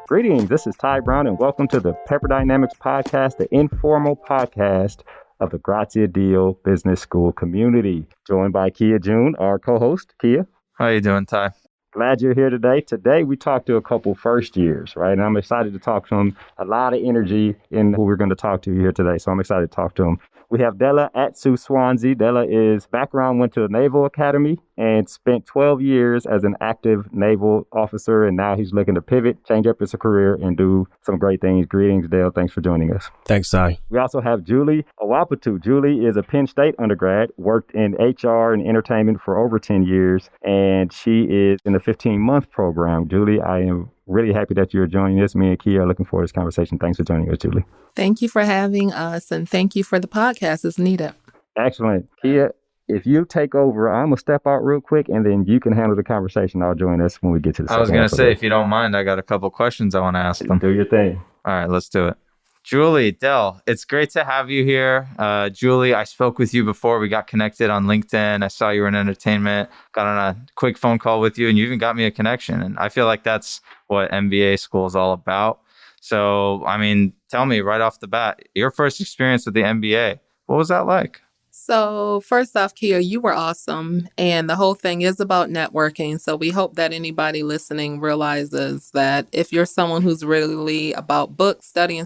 Greetings, this is Ty Brown, and welcome to the Pepperdynamics Podcast, the informal podcast of the Grazia Deal Business School community. Joined by Kia June, our co-host. Kia. How you doing, Ty? Glad you're here today. Today, we talked to a couple first years, right? And I'm excited to talk to them. A lot of energy in who we're going to talk to here today, so I'm excited to talk to them. We have Dela Atsu-Swanzy. Dela went to the Naval Academy and spent 12 years as an active naval officer, and now he's looking to pivot, change up his career, and do some great things. Greetings, Dela. Thanks for joining us. Thanks, Ty. We also have Julie Awopetu. Julie is a Penn State undergrad, worked in HR and entertainment for over 10 years, and she is in the 15-month program. Julie, I am really happy that you're joining us. Me and Kia are looking forward to this conversation. Thanks for joining us, Julie. Thank you for having us, and thank you for the podcast. It's needed. Excellent. Kia, if you take over, I'm going to step out real quick, and then you can handle the conversation. I'll join us when we get to the second. I was going to say, if you don't mind, I got a couple questions I want to ask them. Do your thing. All right, let's do it. Julie, Del, it's great to have you here. Julie, I spoke with you before. We got connected on LinkedIn. I saw you were in entertainment, got on a quick phone call with you, and you even got me a connection. And I feel like that's what MBA school is all about. So, I mean, tell me right off the bat, your first experience with the MBA, what was that like? So first off, Kia, you were awesome. And the whole thing is about networking. So we hope that anybody listening realizes that if you're someone who's really about books, studying,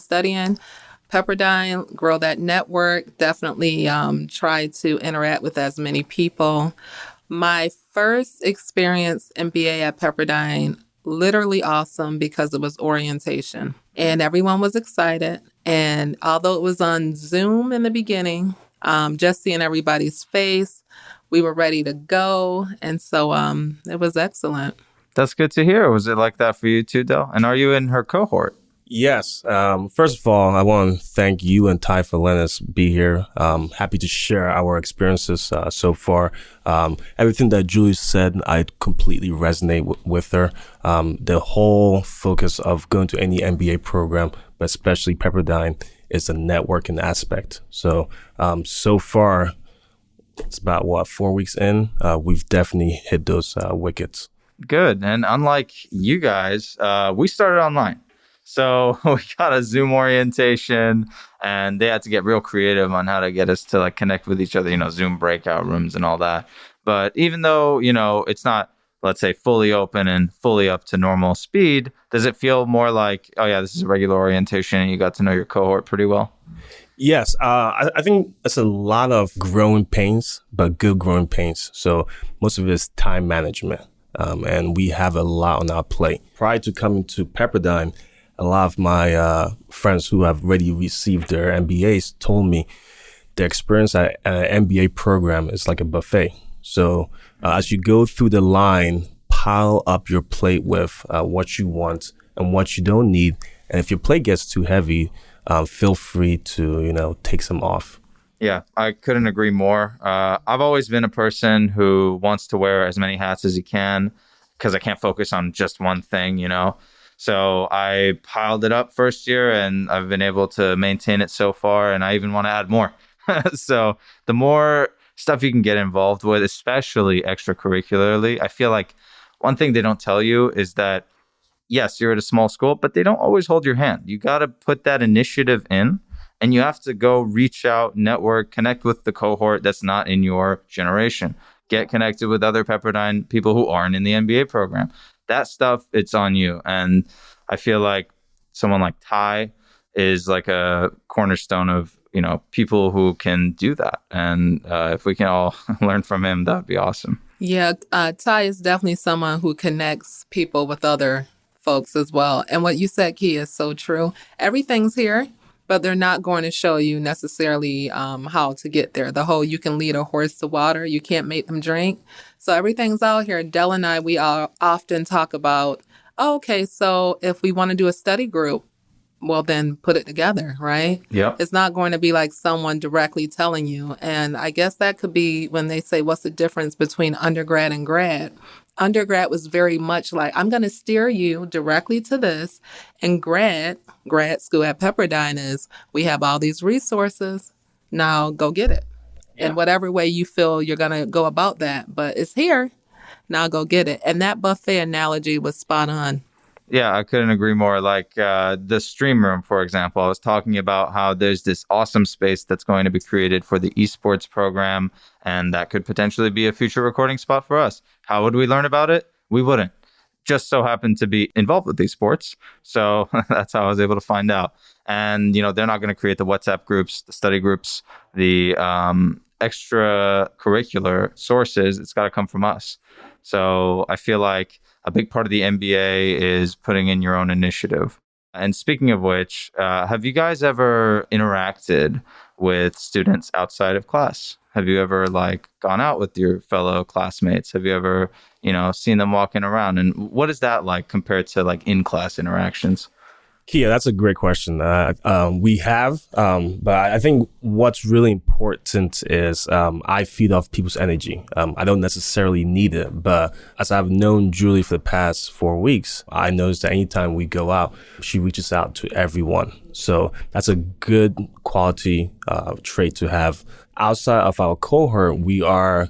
Pepperdine, grow that network, definitely try to interact with as many people. My first experience MBA at Pepperdine, literally awesome because it was orientation. And everyone was excited. And although it was on Zoom in the beginning, just seeing everybody's face, we were ready to go. And so it was excellent. That's good to hear. Was it like that for you too, Del? And are you in her cohort? Yes. First of all, I want to thank you and Ty for letting us be here. Happy to share our experiences so far. Everything that Julie said, I completely resonate with her. The whole focus of going to any MBA program, but especially Pepperdine, is the networking aspect. So, so far, it's about 4 weeks in, we've definitely hit those wickets. Good. And unlike you guys, we started online. So we got a Zoom orientation, and they had to get real creative on how to get us to like connect with each other, Zoom breakout rooms and all that. But even though, it's not, let's say, fully open and fully up to normal speed, does it feel more like, oh yeah, this is a regular orientation and you got to know your cohort pretty well? Yes. I think it's a lot of growing pains, but good growing pains. So most of it is time management. And we have a lot on our plate. Prior to coming to Pepperdine, a lot of my friends who have already received their MBAs told me their experience at an MBA program is like a buffet. So as you go through the line, pile up your plate with what you want and what you don't need. And if your plate gets too heavy, feel free to, take some off. Yeah, I couldn't agree more. I've always been a person who wants to wear as many hats as he can because I can't focus on just one thing, So I piled it up first year and I've been able to maintain it so far. And I even want to add more. So the more stuff you can get involved with, especially extracurricularly, I feel like one thing they don't tell you is that, yes, you're at a small school, but they don't always hold your hand. You got to put that initiative in and you have to go reach out, network, connect with the cohort that's not in your generation. Get connected with other Pepperdine people who aren't in the MBA program. That stuff, it's on you. And I feel like someone like Ty is like a cornerstone of, people who can do that. And if we can all learn from him, that would be awesome. Yeah, Ty is definitely someone who connects people with other folks as well. And what you said, Key, is so true. Everything's here, but they're not going to show you necessarily how to get there. The whole you can lead a horse to water, you can't make them drink. So everything's out here. Del and I, we all often talk about, okay, so if we want to do a study group, well, then put it together, right? Yeah. It's not going to be like someone directly telling you. And I guess that could be when they say, what's the difference between undergrad and grad? Undergrad was very much like, I'm going to steer you directly to this. And grad school at Pepperdine is, we have all these resources. Now go get it. Yeah. In whatever way you feel you're going to go about that. But it's here. Now go get it. And that buffet analogy was spot on. Yeah, I couldn't agree more. Like the stream room, for example, I was talking about how there's this awesome space that's going to be created for the esports program, and that could potentially be a future recording spot for us. How would we learn about it? We wouldn't. Just so happened to be involved with these sports. So that's how I was able to find out. And, they're not going to create the WhatsApp groups, the study groups, the extracurricular sources. It's got to come from us. So I feel like a big part of the MBA is putting in your own initiative. And speaking of which, have you guys ever interacted with students outside of class? Have you ever gone out with your fellow classmates? Have you ever, seen them walking around? And what is that like compared to in-class interactions? Kia, that's a great question. We have, but I think what's really important is I feed off people's energy. I don't necessarily need it, but as I've known Julie for the past 4 weeks, I noticed that anytime we go out, she reaches out to everyone. So that's a good quality trait to have. Outside of our cohort, we are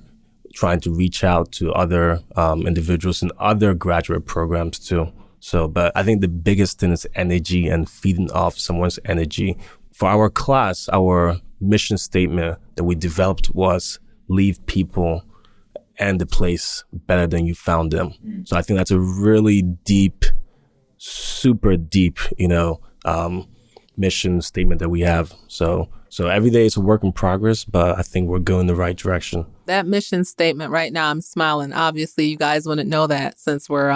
trying to reach out to other individuals in other graduate programs too. So, but I think the biggest thing is energy and feeding off someone's energy. For our class, our mission statement that we developed was leave people and the place better than you found them. So I think that's a really deep, super deep, mission statement that we have. So every day is a work in progress, but I think we're going the right direction. That mission statement right now, I'm smiling. Obviously, you guys wouldn't know that since we're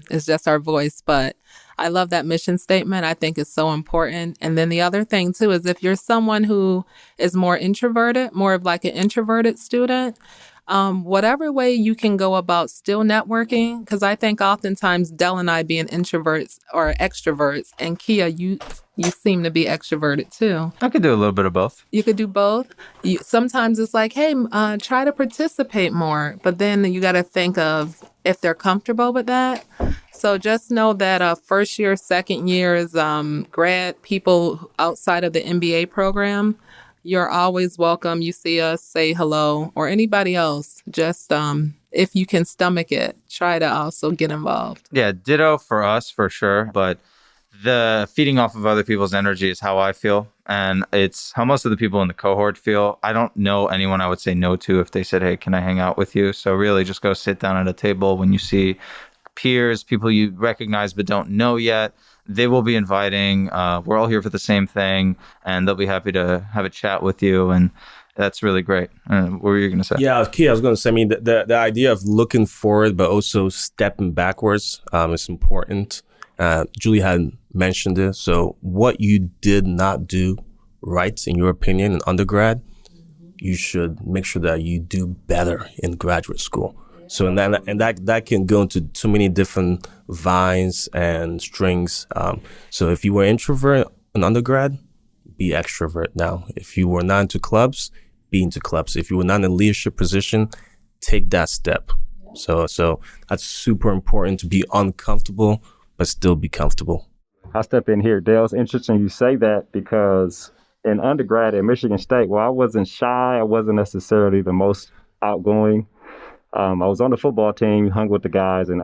it's just our voice, but I love that mission statement. I think it's so important. And then the other thing too is if you're someone who is more introverted, more of like an introverted student, whatever way you can go about still networking, because I think oftentimes Del and I being introverts or extroverts, and Kia, you seem to be extroverted too. I could do a little bit of both. You could do both. Sometimes it's like, hey, try to participate more, but then you got to think of if they're comfortable with that. So just know that first year, second years, grad people outside of the MBA program, you're always welcome. You see us, say hello, or anybody else. Just if you can stomach it, try to also get involved. Yeah, ditto for us for sure. But the feeding off of other people's energy is how I feel. And it's how most of the people in the cohort feel. I don't know anyone I would say no to if they said, hey, can I hang out with you? So really just go sit down at a table when you see peers, people you recognize but don't know yet. They will be inviting. We're all here for the same thing, and they'll be happy to have a chat with you. And that's really great. What were you going to say? Yeah, Kia, I was going to say, the idea of looking forward, but also stepping backwards is important. Julie had mentioned it. So what you did not do right, in your opinion, in undergrad, you should make sure that you do better in graduate school. So and that can go into too many different vines and strings. So if you were introvert in undergrad, be extrovert now. If you were not into clubs, be into clubs. If you were not in a leadership position, take that step. So that's super important, to be uncomfortable but still be comfortable. I'll step in here. Dale, it's interesting you say that because in undergrad at Michigan State, I wasn't shy. I wasn't necessarily the most outgoing. I was on the football team, hung with the guys, and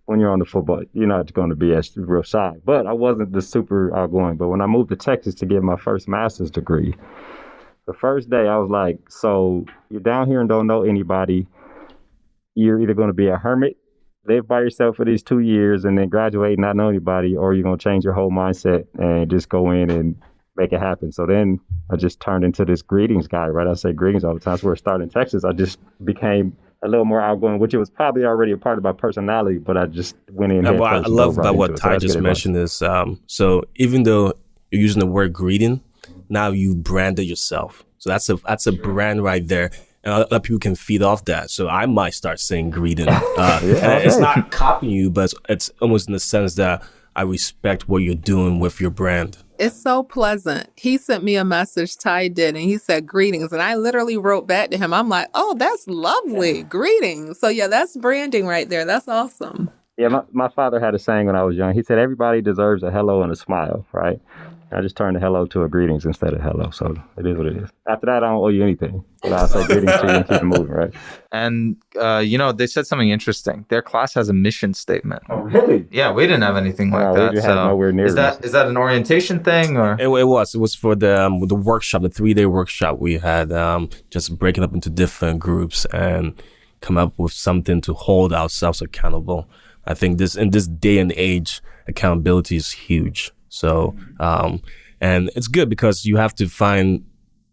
when you're on the football, you're not going to be as real shy. But I wasn't the super outgoing. But when I moved to Texas to get my first master's degree, the first day I was like, so you're down here and don't know anybody. You're either going to be a hermit, live by yourself for these 2 years, and then graduate and not know anybody, or you're going to change your whole mindset and just go in and make it happen. So then I just turned into this greetings guy, right? I say greetings all the time. So we're starting in Texas. I just became a little more outgoing, which it was probably already a part of my personality, but I just went in. What I love about what Ty just mentioned is, so even though you're using the word greeting, now you branded yourself. So that's a brand right there. And other people can feed off that. So I might start saying greeting. It's not copying you, but it's almost in the sense that I respect what you're doing with your brand. It's so pleasant. He sent me a message, Ty did, and he said greetings. And I literally wrote back to him. I'm like, oh, that's lovely. Yeah. Greetings. So yeah, that's branding right there. That's awesome. Yeah, my father had a saying when I was young. He said, everybody deserves a hello and a smile, right? I just turned the hello to a greetings instead of hello. So it is what it is. After that, I don't owe you anything. But I'll say greetings to you and keep it moving, right? And, they said something interesting. Their class has a mission statement. Oh, really? Yeah, we didn't have anything like No, that. we didn't have nowhere near is that an orientation thing or? It was for the workshop, the 3-day workshop. We had just break it up into different groups and come up with something to hold ourselves accountable. I think in this day and age, accountability is huge. So, and it's good because you have to find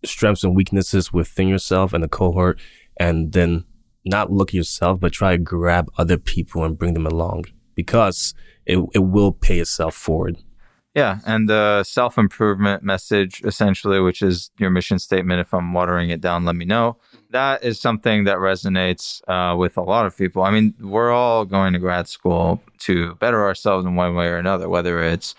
strengths and weaknesses within yourself and the cohort, and then not look at yourself, but try to grab other people and bring them along, because it will pay itself forward. Yeah, and the self-improvement message, essentially, which is your mission statement, if I'm watering it down, let me know. That is something that resonates with a lot of people. I mean, we're all going to grad school to better ourselves in one way or another, whether it's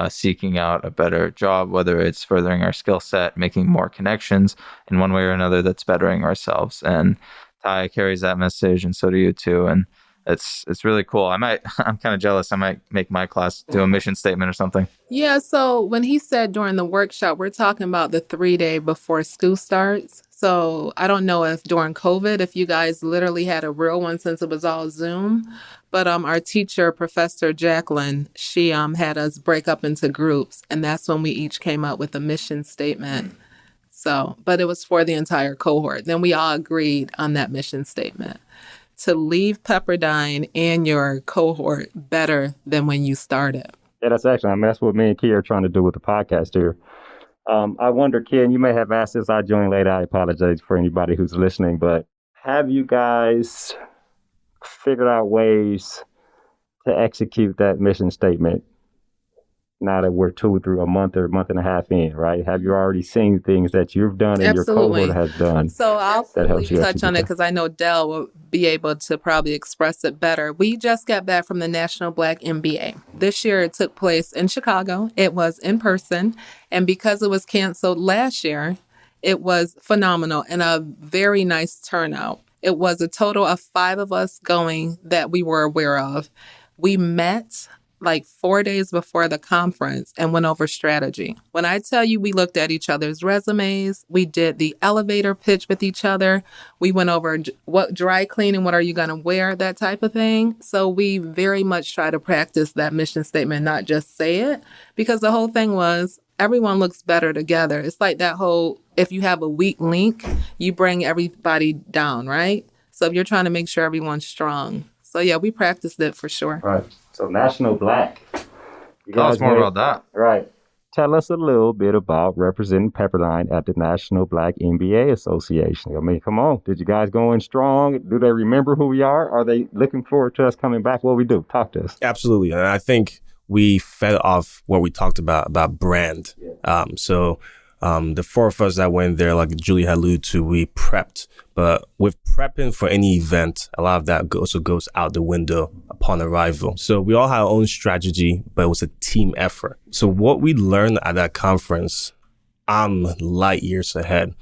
seeking out a better job, whether it's furthering our skill set, making more connections in one way or another that's bettering ourselves. And Ty carries that message, and so do you too. And it's really cool. I'm kind of jealous. I might make my class do a mission statement or something. Yeah, so when he said during the workshop, we're talking about the 3-day before school starts. So I don't know if during COVID, if you guys literally had a real one since it was all Zoom. But our teacher, Professor Jacqueline, she had us break up into groups. And that's when we each came up with a mission statement. So, but it was for the entire cohort. Then we all agreed on that mission statement to leave Pepperdine and your cohort better than when you started. Yeah, that's what me and Kia are trying to do with the podcast here. I wonder, Ken, you may have asked this. I joined late. I apologize for anybody who's listening, but have you guys figured out ways to execute that mission statement now that we're 2 through a month or a month and a half in, right? Have you already seen things that you've done and Absolutely. Your cohort has done? So I'll touch on it because I know Del will be able to probably express it better. We just got back from the National Black MBA. This year it took place in Chicago. It was in person. And because it was canceled last year, it was phenomenal and a very nice turnout. It was a total of 5 of us going that we were aware of. We met like 4 days before the conference and went over strategy. When I tell you we looked at each other's resumes, we did the elevator pitch with each other. We went over what dry cleaning, what are you going to wear, that type of thing. So we very much try to practice that mission statement, not just say it, because the whole thing was everyone looks better together. It's like that whole, if you have a weak link, you bring everybody down, right? So if you're trying to make sure everyone's strong. So yeah, we practiced it for sure. Right. So National Black. Tell us more about that. Right. Tell us a little bit about representing Pepperdine at the National Black MBA Association. I mean, come on. Did you guys go in strong? Do they remember who we are? Are they looking forward to us coming back? What we do? Talk to us. Absolutely. And I think we fed off what we talked about brand. Yeah. The 4 of us that went there, like Julie had alluded to, we prepped. But with prepping for any event, a lot of that also goes out the window upon arrival. So we all had our own strategy, but it was a team effort. So what we learned at that conference, I'm light years ahead.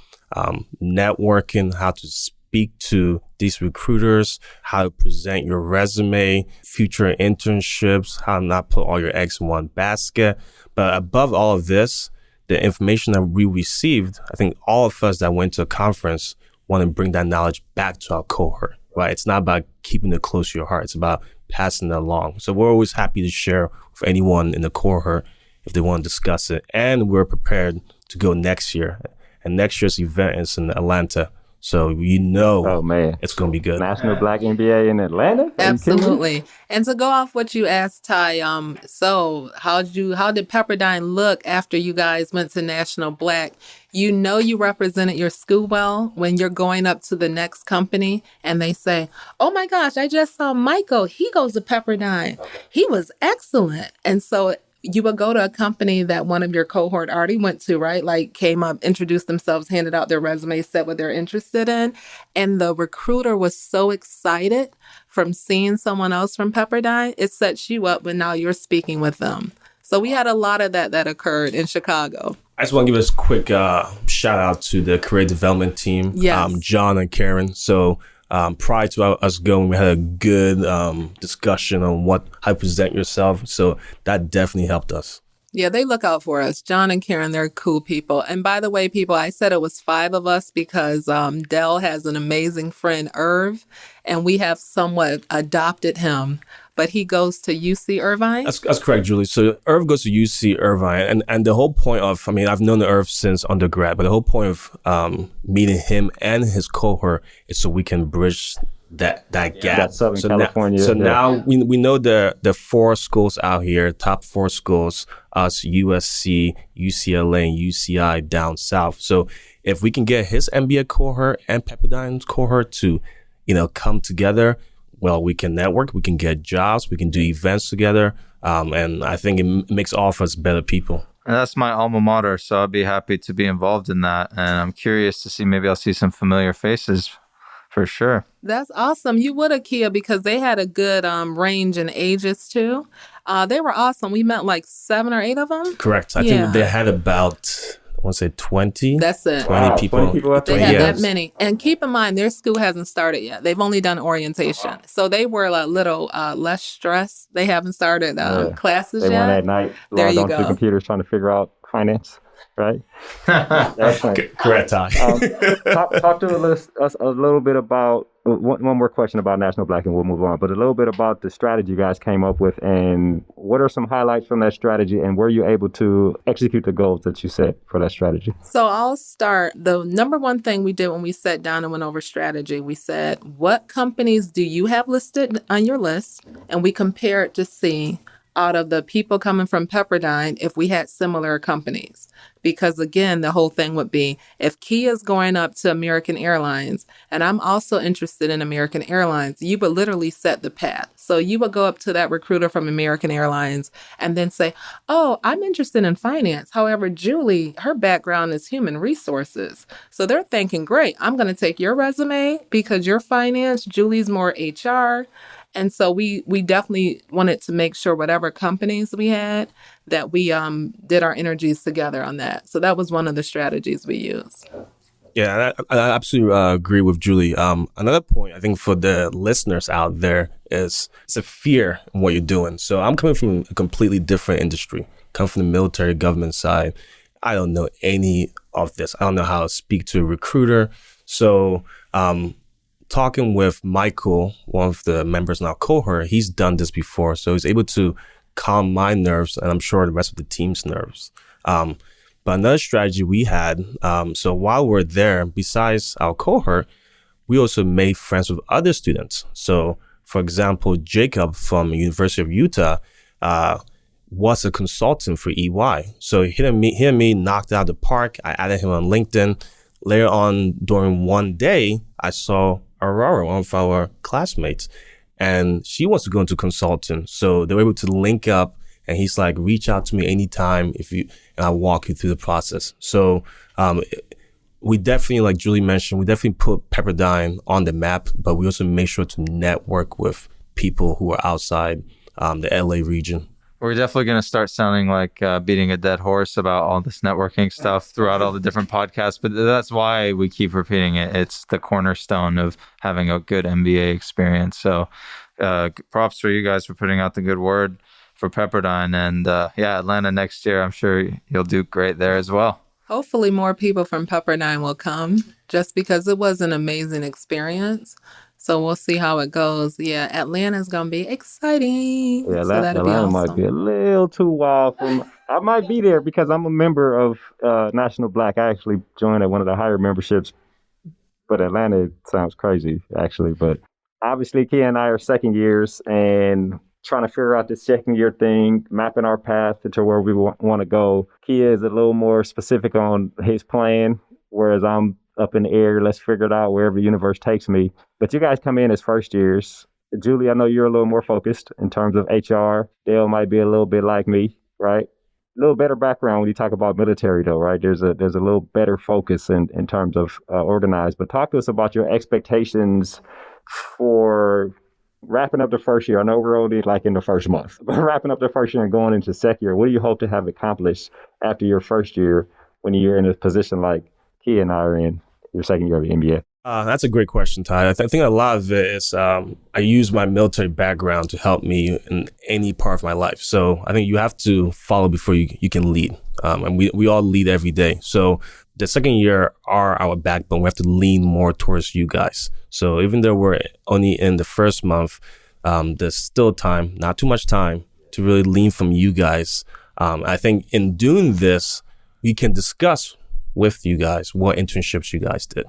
Networking, how to speak to these recruiters, how to present your resume, future internships, how to not put all your eggs in one basket. But above all of this, the information that we received, I think all of us that went to a conference want to bring that knowledge back to our cohort, right? It's not about keeping it close to your heart. It's about passing it along. So we're always happy to share with anyone in the cohort if they want to discuss it. And we're prepared to go next year. And next year's event is in Atlanta. So oh man, it's going to be good. National Black MBA in Atlanta? Absolutely. And to go off what you asked, Ty, so how did Pepperdine look after you guys went to National Black? You know you represented your school well when you're going up to the next company and they say, oh my gosh, I just saw Michael. He goes to Pepperdine. He was excellent. And so you would go to a company that one of your cohort already went to, right? Like came up, introduced themselves, handed out their resume, said what they're interested in. And the recruiter was so excited from seeing someone else from Pepperdine, it sets you up when now you're speaking with them. So we had a lot of that occurred in Chicago. I just want to give us a quick shout out to the career development team, yes. John and Karen. So prior to us going, we had a good discussion on how to present yourself. So that definitely helped us. Yeah, they look out for us. John and Karen, they're cool people. And by the way, people, I said it was five of us because Dell has an amazing friend, Irv, and we have somewhat adopted him, but he goes to UC Irvine. That's correct, Julie. So Irv goes to UC Irvine, and the whole point of, I mean, I've known Irv since undergrad, but the whole point of meeting him and his cohort is so we can bridge that gap. That Southern California. Now we know the four schools out here, top four schools, us, USC, UCLA, and UCI down south. So if we can get his MBA cohort and Pepperdine's cohort to, come together, well, we can network, we can get jobs, we can do events together. And I think it makes all of us better people. And that's my alma mater, so I'd be happy to be involved in that. And I'm curious to see, maybe I'll see some familiar faces for sure. That's awesome. You would have, Kia, because they had a good range in ages too. They were awesome. We met like 7 or 8 of them. Correct. I think they had about, I want to say 20. That's it. 20 people. 20 people They had that many. And keep in mind, their school hasn't started yet. They've only done orientation. So they were a little less stressed. They haven't started classes they yet. They went at night, there logged you onto go. the computers trying to figure out finance. Right? Correct, Ty. Talk to us a little bit about one more question about National Black, and we'll move on. But a little bit about the strategy you guys came up with, and what are some highlights from that strategy, and were you able to execute the goals that you set for that strategy? So I'll start. The number one thing we did when we sat down and went over strategy, we said, what companies do you have listed on your list? And we compared to see out of the people coming from Pepperdine if we had similar companies. Because again, the whole thing would be, if Kia's going up to American Airlines, and I'm also interested in American Airlines, you would literally set the path. So you would go up to that recruiter from American Airlines and then say, oh, I'm interested in finance. However, Julie, her background is human resources. So they're thinking, great, I'm going to take your resume because you're finance, Julie's more HR. And so we definitely wanted to make sure whatever companies we had, that we did our energies together on that. So that was one of the strategies we used. Yeah, I absolutely agree with Julie. Another point, I think, for the listeners out there is it's a fear in what you're doing. So I'm coming from a completely different industry, come from the military government side. I don't know any of this. I don't know how to speak to a recruiter. So talking with Michael, one of the members in our cohort, he's done this before. So he's able to calm my nerves, and I'm sure the rest of the team's nerves. But another strategy we had, so while we're there, besides our cohort, we also made friends with other students. So, for example, Jacob from University of Utah was a consultant for EY. So he and me knocked it out of the park. I added him on LinkedIn. Later on, during one day, I saw Aurora, one of our classmates, and she wants to go into consulting. So they were able to link up, and he's like, reach out to me anytime and I'll walk you through the process. So we definitely, like Julie mentioned, we definitely put Pepperdine on the map, but we also make sure to network with people who are outside the LA region. We're definitely going to start sounding like beating a dead horse about all this networking stuff throughout all the different podcasts, but that's why we keep repeating it. It's the cornerstone of having a good MBA experience. So props for you guys for putting out the good word for Pepperdine. And Atlanta next year, I'm sure you'll do great there as well. Hopefully more people from Pepperdine will come, just because it was an amazing experience. So we'll see how it goes. Yeah, Atlanta's going to be exciting. Yeah, so that'll Atlanta be awesome. might be a little too wild from. I might be there because I'm a member of National Black. I actually joined at one of the higher memberships, but Atlanta sounds crazy, actually. But obviously, Kia and I are second years and trying to figure out this second year thing, mapping our path to where we want to go. Kia is a little more specific on his plan, whereas I'm up in the air. Let's figure it out wherever the universe takes me. But you guys come in as first years. Julie, I know you're a little more focused in terms of HR. Dale might be a little bit like me, right? A little better background when you talk about military, though, right? There's a little better focus in terms of organized. But talk to us about your expectations for wrapping up the first year. I know we're only like in the first month, but wrapping up the first year and going into second year. What do you hope to have accomplished after your first year when you're in a position like Kia and I are in your second year of the MBA? That's a great question, Ty. I think a lot of it is I use my military background to help me in any part of my life. So I think you have to follow before you can lead. And we all lead every day. So the second year are our backbone. We have to lean more towards you guys. So even though we're only in the first month, there's still time, not too much time, to really lean from you guys. I think in doing this, we can discuss with you guys what internships you guys did,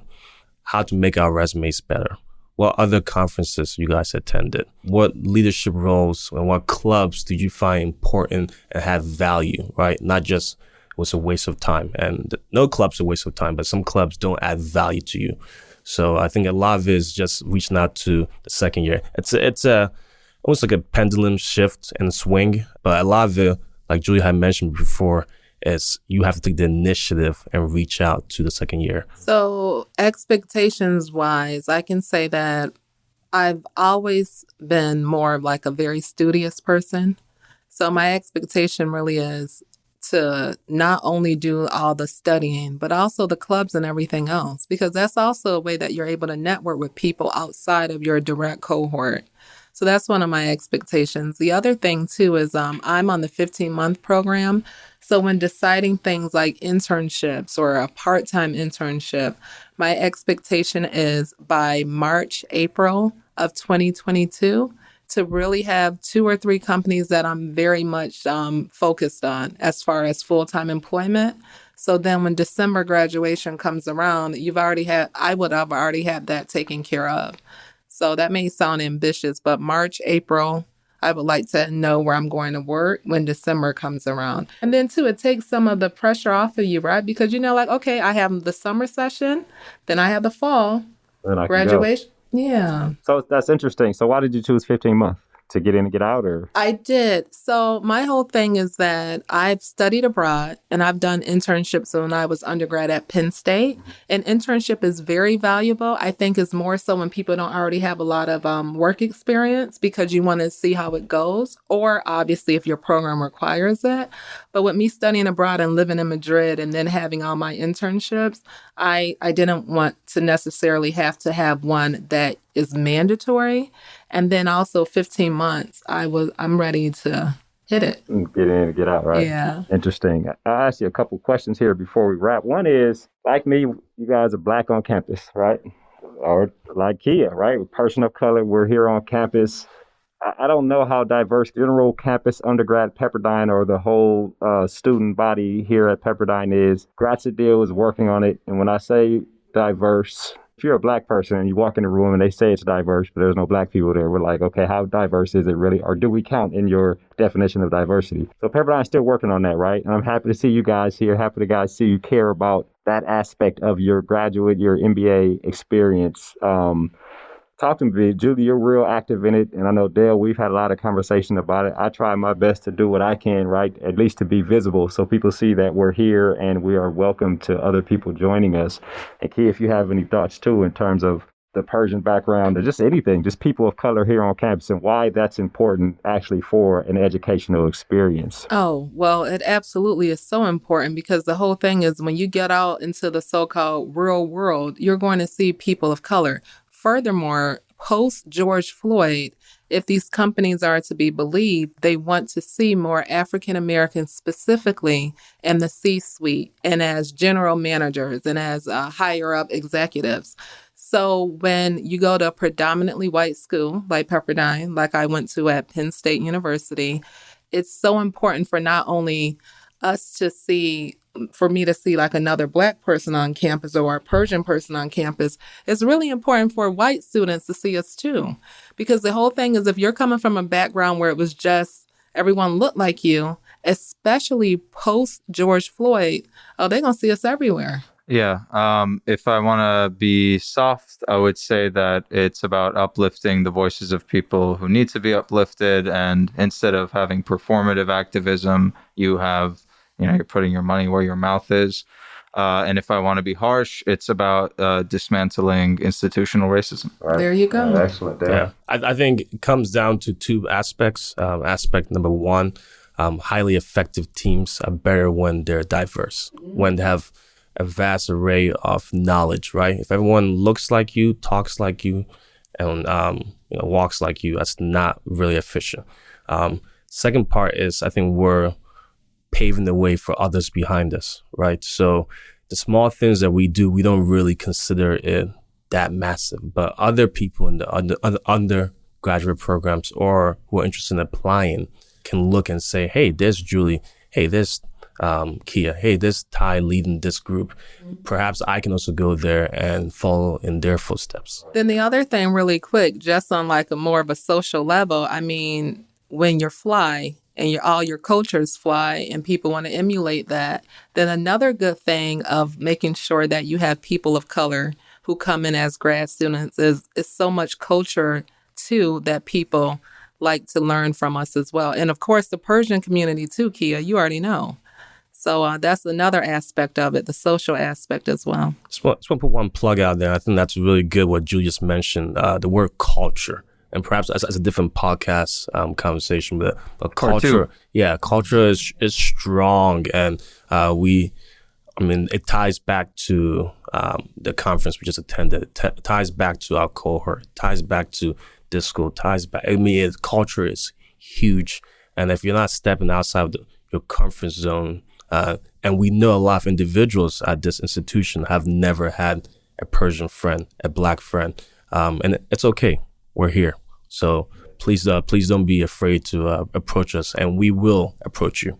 how to make our resumes better, what other conferences you guys attended, what leadership roles and what clubs did you find important and have value, right? Not just it was a waste of time. And no club's a waste of time, but some clubs don't add value to you. So I think a lot of it is just reaching out to the second year. It's almost like a pendulum shift and swing, but a lot of it, like Julie had mentioned before, is you have to take the initiative and reach out to the second year. So expectations wise, I can say that I've always been more of like a very studious person. So my expectation really is to not only do all the studying, but also the clubs and everything else, because that's also a way that you're able to network with people outside of your direct cohort. So that's one of my expectations. The other thing too is I'm on the 15-month program. So when deciding things like internships or a part-time internship, my expectation is by March, April of 2022 to really have 2 or 3 companies that I'm very much focused on as far as full-time employment. So then when December graduation comes around, I would have already had that taken care of. So that may sound ambitious, but March, April, I would like to know where I'm going to work when December comes around. And then too, it takes some of the pressure off of you, right? Because like, okay, I have the summer session, then I have the fall graduation. Yeah. So that's interesting. So why did you choose 15 months? To get in and get out, or? I did. So my whole thing is that I've studied abroad and I've done internships when I was undergrad at Penn State. And internship is very valuable. I think it's more so when people don't already have a lot of work experience, because you want to see how it goes, or obviously if your program requires it. But with me studying abroad and living in Madrid and then having all my internships, I didn't want to necessarily have to have one that is mandatory. And then also 15 months, I'm ready to hit it. Get in and get out, right? Yeah. Interesting. I'll ask you a couple questions here before we wrap. One is, like me, you guys are Black on campus, right? Or like Kia, right? Person of color, we're here on campus. I don't know how diverse general campus undergrad Pepperdine or the whole student body here at Pepperdine is. Gratsadil is working on it. And when I say diverse, if you're a Black person and you walk in the room and they say it's diverse, but there's no Black people there, we're like, okay, how diverse is it really? Or do we count in your definition of diversity? So Pepperdine's still working on that, right? And I'm happy to see you guys here. Happy to guys see you care about that aspect of your graduate, your MBA experience. Talk to me, Julie, you're real active in it. And I know, Dale, we've had a lot of conversation about it. I try my best to do what I can, right? At least to be visible so people see that we're here and we are welcome to other people joining us. And Key, if you have any thoughts too in terms of the Persian background or just anything, just people of color here on campus and why that's important actually for an educational experience. Oh, well, it absolutely is so important, because the whole thing is when you get out into the so-called real world, you're going to see people of color. Furthermore, post George Floyd, if these companies are to be believed, they want to see more African Americans specifically in the C-suite and as general managers and as higher up executives. So when you go to a predominantly white school like Pepperdine, like I went to at Penn State University, it's so important for not only for me to see like another Black person on campus or a Persian person on campus. It's really important for white students to see us too. Because the whole thing is, if you're coming from a background where it was just everyone looked like you, especially post George Floyd, they're going to see us everywhere. Yeah. If I want to be soft, I would say that it's about uplifting the voices of people who need to be uplifted. And instead of having performative activism, you're putting your money where your mouth is. And if I want to be harsh, it's about dismantling institutional racism. Right. There you go. Excellent. Yeah. I think it comes down to 2 aspects. Aspect number 1, highly effective teams are better when they're diverse, when they have a vast array of knowledge, right? If everyone looks like you, talks like you, and walks like you, that's not really efficient. Second part is I think we're paving the way for others behind us, right? So the small things that we do, we don't really consider it that massive, but other people in the undergraduate programs or who are interested in applying can look and say, hey, there's Julie, hey, there's Kia, hey, there's Ty leading this group. Perhaps I can also go there and follow in their footsteps. Then the other thing really quick, just on like a more of a social level, I mean, when you're fly and all your cultures fly and people want to emulate that, then another good thing of making sure that you have people of color who come in as grad students is so much culture too that people like to learn from us as well. And of course, the Persian community too, Kia, you already know. So that's another aspect of it, the social aspect as well. Just want to put one plug out there. I think that's really good what Julius mentioned, the word culture. And perhaps as a different podcast conversation, but culture, culture is strong. And it ties back to the conference we just attended. It ties back to our cohort, ties back to this school, ties back. Culture is huge. And if you're not stepping outside of your comfort zone, and we know a lot of individuals at this institution have never had a Persian friend, a Black friend, and it's okay. We're here. So please don't be afraid to approach us, and we will approach you.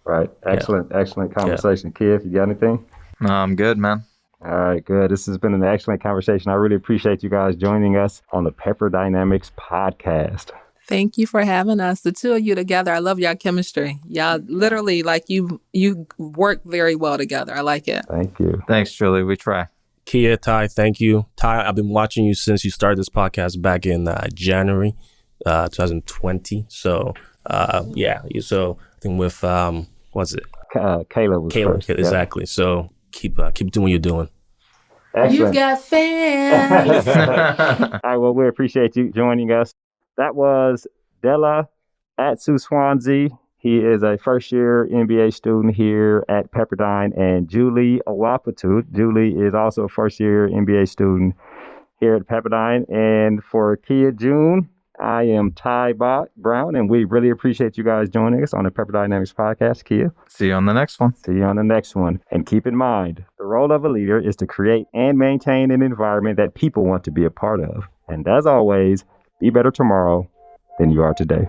Right. Excellent conversation. Yeah. Kev, you got anything? No, I'm good, man. All right, good. This has been an excellent conversation. I really appreciate you guys joining us on the Pepper Dynamics podcast. Thank you for having us. The two of you together, I love y'all chemistry. Y'all literally, like, you work very well together. I like it. Thank you. Thanks, Julie. We try. Kia, Ty, thank you. Ty, I've been watching you since you started this podcast back in January 2020. So, So I think with, what's it? Kayla was first. Exactly. Yep. So keep doing what you're doing. Excellent. You've got fans. All right, well, we appreciate you joining us. That was Dela Atsu-Swanzy. He is a first-year MBA student here at Pepperdine, and Julie Awopetu. Julie is also a first-year MBA student here at Pepperdine. And for Kia June, I am Ty Brown, and we really appreciate you guys joining us on the Pepper Dynamics podcast. Kia. See you on the next one. See you on the next one. And keep in mind, the role of a leader is to create and maintain an environment that people want to be a part of. And as always, be better tomorrow than you are today.